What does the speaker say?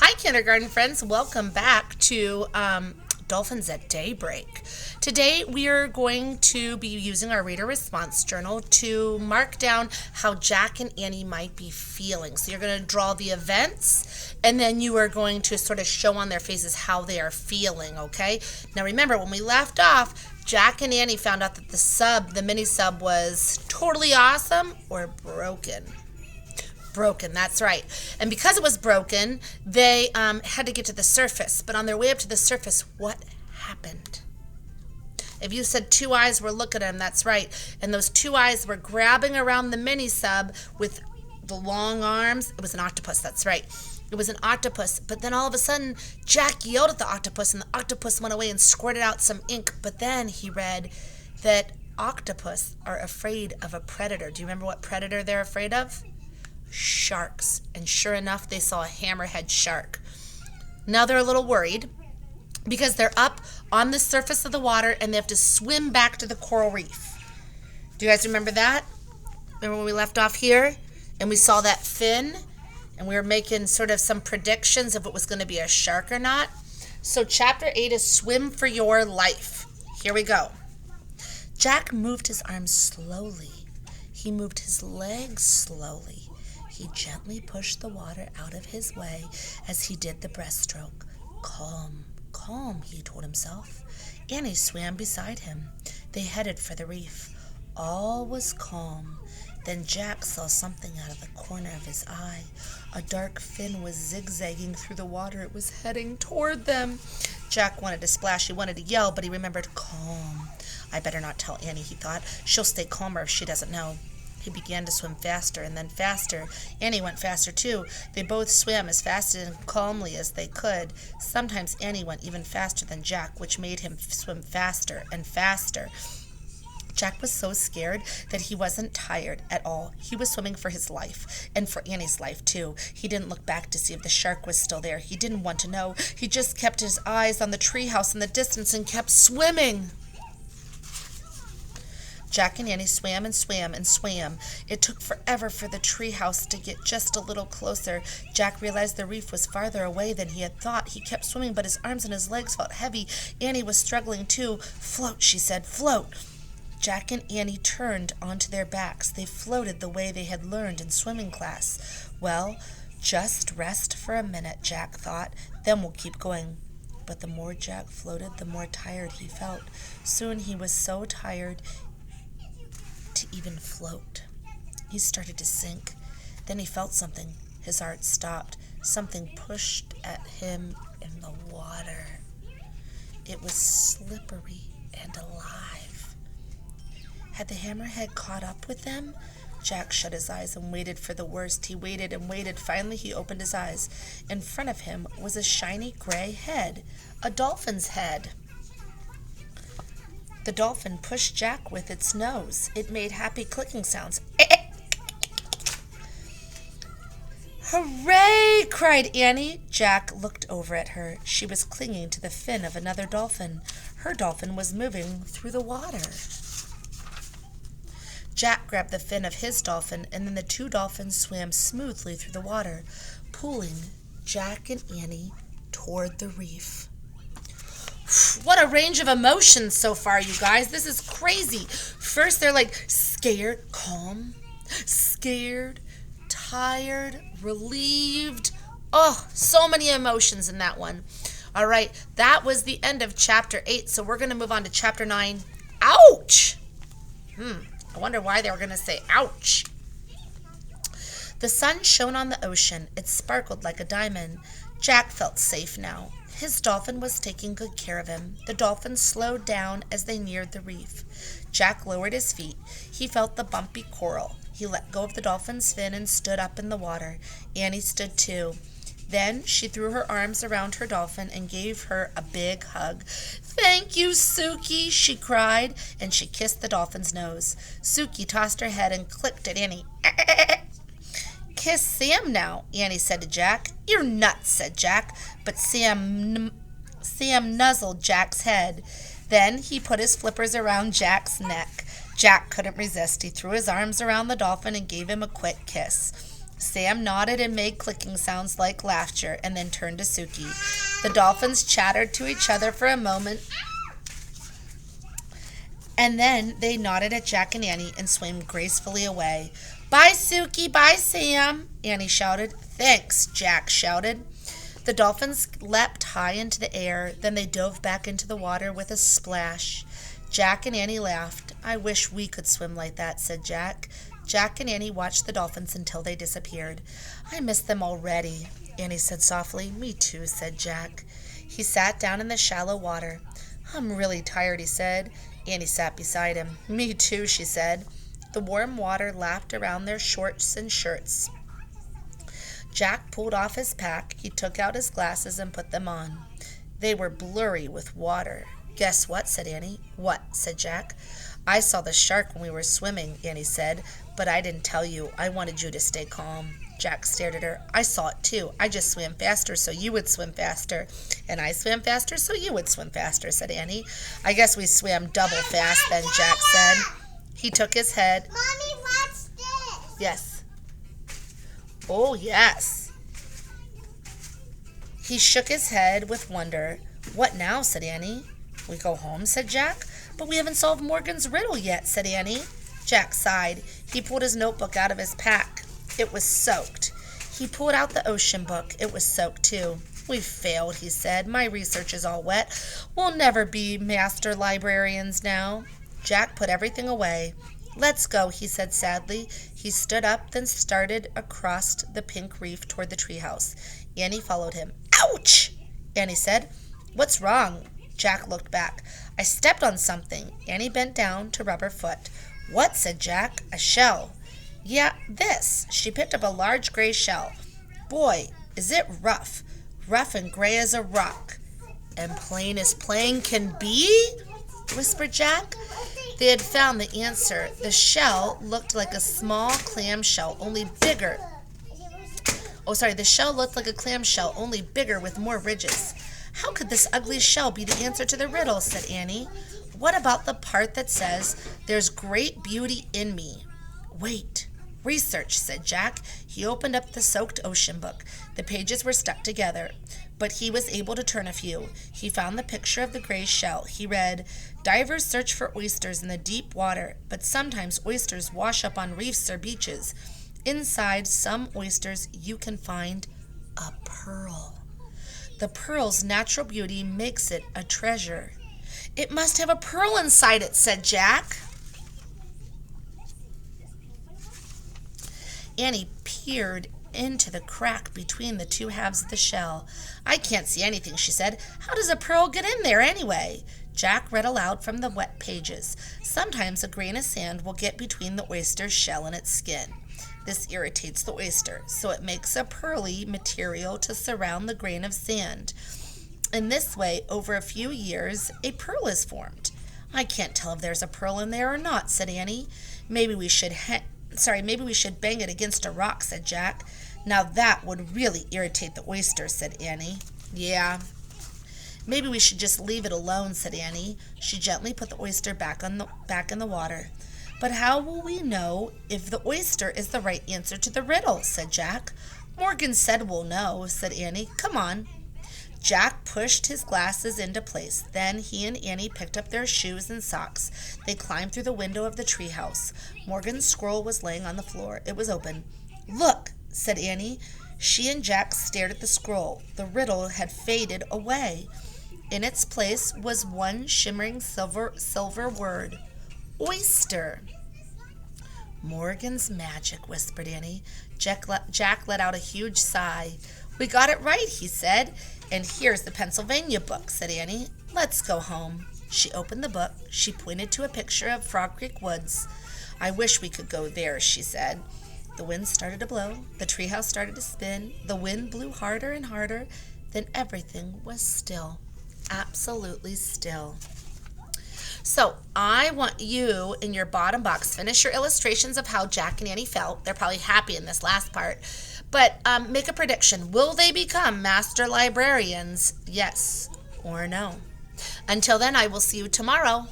Hi, kindergarten friends. Welcome back to Dolphins at Daybreak. Today, we are going to be using our reader response journal to mark down how Jack and Annie might be feeling. So, you're going to draw the events, and then you are going to sort of show on their faces how they are feeling, okay? Now, remember, when we left off, Jack and Annie found out that the mini sub, was totally awesome or broken. Broken, that's right. And because it was broken, they had to get to the surface. But on their way up to the surface, what happened? If you said two eyes were looking at him, that's right. And those two eyes were grabbing around the mini sub with the long arms. It was an octopus, that's right. It was an octopus. But then all of a sudden, Jack yelled at the octopus, and the octopus went away and squirted out some ink. But then he read that octopus are afraid of a predator. Do you remember what predator they're afraid of? Sharks. And sure enough, they saw a hammerhead shark. Now they're a little worried because they're up on the surface of the water and they have to swim back to the coral reef. Do you guys remember that? Remember when we left off here and we saw that fin and we were making sort of some predictions if it was going to be a shark or not? So chapter 8 is swim for your life. Here we go. Jack moved his arms slowly. He moved his legs slowly. He gently pushed the water out of his way as he did the breaststroke. Calm, calm, he told himself. Annie swam beside him. They headed for the reef. All was calm. Then Jack saw something out of the corner of his eye. A dark fin was zigzagging through the water. It was heading toward them. Jack wanted to splash. He wanted to yell, but he remembered, calm. I better not tell Annie, he thought. She'll stay calmer if she doesn't know. He began to swim faster and then faster. Annie went faster too. They both swam as fast and calmly as they could. Sometimes Annie went even faster than Jack, which made him swim faster and faster. Jack was so scared that he wasn't tired at all. He was swimming for his life, and for Annie's life too. He didn't look back to see if the shark was still there. He didn't want to know. He just kept his eyes on the treehouse in the distance and kept swimming. Jack and Annie swam and swam and swam. It took forever for the treehouse to get just a little closer. Jack realized the reef was farther away than he had thought. He kept swimming, but his arms and his legs felt heavy. Annie was struggling too. Float, she said, float. Jack and Annie turned onto their backs. They floated the way they had learned in swimming class. Well, just rest for a minute, Jack thought. Then we'll keep going. But the more Jack floated, the more tired he felt. Soon he was so tired to even float. He started to sink. Then he felt something. His heart stopped. Something pushed at him in the water. It was slippery and alive. Had the hammerhead caught up with them? Jack shut his eyes and waited for the worst. He waited and waited. Finally, he opened his eyes. In front of him was a shiny gray head, a dolphin's head. The dolphin pushed Jack with its nose. It made happy clicking sounds. Hooray! Cried Annie. Jack looked over at her. She was clinging to the fin of another dolphin. Her dolphin was moving through the water. Jack grabbed the fin of his dolphin, and then the two dolphins swam smoothly through the water, pulling Jack and Annie toward the reef. What a range of emotions so far, you guys. This is crazy. First, they're like scared, calm, scared, tired, relieved. Oh, so many emotions in that one. All right, that was the end of chapter 8, so we're going to move on to chapter 9. Ouch! I wonder why they were going to say ouch. The sun shone on the ocean. It sparkled like a diamond. Jack felt safe now. His dolphin was taking good care of him. The dolphin slowed down as they neared the reef. Jack lowered his feet. He felt the bumpy coral. He let go of the dolphin's fin and stood up in the water. Annie stood too. Then she threw her arms around her dolphin and gave her a big hug. "Thank you, Suki," she cried, and she kissed the dolphin's nose. Suki tossed her head and clicked at Annie. "Kiss Sam now," Annie said to Jack. "You're nuts," said Jack, but Sam nuzzled Jack's head. Then he put his flippers around Jack's neck. Jack couldn't resist. He threw his arms around the dolphin and gave him a quick kiss. Sam nodded and made clicking sounds like laughter and then turned to Suki. The dolphins chattered to each other for a moment, and then they nodded at Jack and Annie and swam gracefully away. "Bye, Suki. Bye, Sam," Annie shouted. "Thanks," Jack shouted. The dolphins leapt high into the air. Then they dove back into the water with a splash. Jack and Annie laughed. "I wish we could swim like that," said Jack. Jack and Annie watched the dolphins until they disappeared. "I miss them already," Annie said softly. "Me too," said Jack. He sat down in the shallow water. "I'm really tired," he said. Annie sat beside him. "Me too," she said. The warm water lapped around their shorts and shirts. Jack pulled off his pack. He took out his glasses and put them on. They were blurry with water. "Guess what?" said Annie. "What?" said Jack. "I saw the shark when we were swimming," Annie said, "but I didn't tell you. I wanted you to stay calm." Jack stared at her. "I saw it too. I just swam faster so you would swim faster. And I swam faster so you would swim faster," said Annie. "I guess we swam double fast then," Jack said. He took his head. "Mommy, watch this." "Yes." "Oh, yes." He shook his head with wonder. "What now?" said Annie. "We go home," said Jack. "But we haven't solved Morgan's riddle yet," said Annie. Jack sighed. He pulled his notebook out of his pack. It was soaked. He pulled out the ocean book. It was soaked too. "We've failed," he said. "My research is all wet. We'll never be Master Librarians now." Jack put everything away. "Let's go," he said sadly. He stood up, then started across the pink reef toward the treehouse. Annie followed him. "Ouch!" Annie said. "What's wrong?" Jack looked back. "I stepped on something." Annie bent down to rub her foot. "What?" said Jack. "A shell." "Yeah, this." She picked up a large gray shell. "Boy, is it rough. Rough and gray as a rock." "And plain as plain can be?" whispered Jack. They had found the answer. The shell looked like a small clam shell, only bigger. The shell looked like a clam shell, only bigger with more ridges. "How could this ugly shell be the answer to the riddle?" said Annie. "What about the part that says, 'There's great beauty in me'?" "Wait. Research," said Jack. He opened up the soaked ocean book. The pages were stuck together, but he was able to turn a few. He found the picture of the gray shell. He read, "Divers search for oysters in the deep water, but sometimes oysters wash up on reefs or beaches. Inside some oysters you can find a pearl. The pearl's natural beauty makes it a treasure." "It must have a pearl inside it," said Jack. Annie peered into the crack between the two halves of the shell. "I can't see anything," she said. "How does a pearl get in there anyway?" Jack read aloud from the wet pages. "Sometimes a grain of sand will get between the oyster's shell and its skin. This irritates the oyster, so it makes a pearly material to surround the grain of sand. In this way, over a few years, a pearl is formed." "I can't tell if there's a pearl in there or not," said Annie. Maybe we should bang it against a rock," said Jack. "Now that would really irritate the oyster," said Annie. "Yeah. Maybe we should just leave it alone," said Annie. She gently put the oyster back in the water. "But how will we know if the oyster is the right answer to the riddle?" said Jack. "Morgan said we'll know," said Annie. "Come on." Jack pushed his glasses into place. Then he and Annie picked up their shoes and socks. They climbed through the window of the treehouse. Morgan's scroll was laying on the floor. It was open. "Look," said Annie. She and Jack stared at the scroll. The riddle had faded away. In its place was one shimmering silver word. "Oyster." "Morgan's magic," whispered Annie. Jack let out a huge sigh. "We got it right," he said. "And here's the Pennsylvania book," said Annie. "Let's go home." She opened the book. She pointed to a picture of Frog Creek Woods. "I wish we could go there," she said. The wind started to blow. The treehouse started to spin. The wind blew harder and harder. Then everything was still. Absolutely still. So I want you, in your bottom box, finish your illustrations of how Jack and Annie felt. They're probably happy in this last part. But make a prediction. Will they become Master Librarians? Yes or no? Until then, I will see you tomorrow.